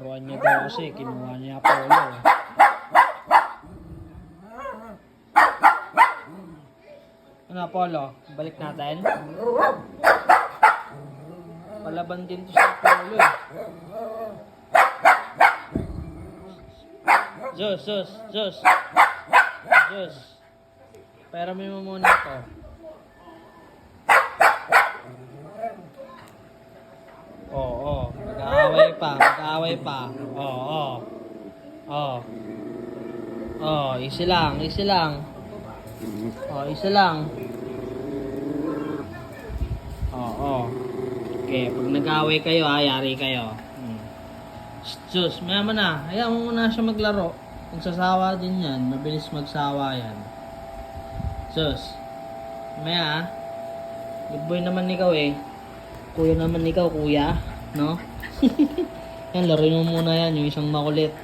laruan niya daw kasi kinuha niya Apollo. Ano Apollo? Balik natin? Palaban din to sa Apollo eh. Zeus. Pero may mo muna ito. Oo. Mag-aaway pa. Oo. Easy lang. Isa lang. Oo. Okay, pag nag-aaway kayo, yari kayo. Sus, maya mo na. Hayaan mo muna siya maglaro. Magsasawa din yan. Mabilis magsawa yan. Sus. Maya, good boy naman ikaw eh. Kuya naman ikaw, kuya. No? Yan, laruin mo muna yan. Yung isang makulit.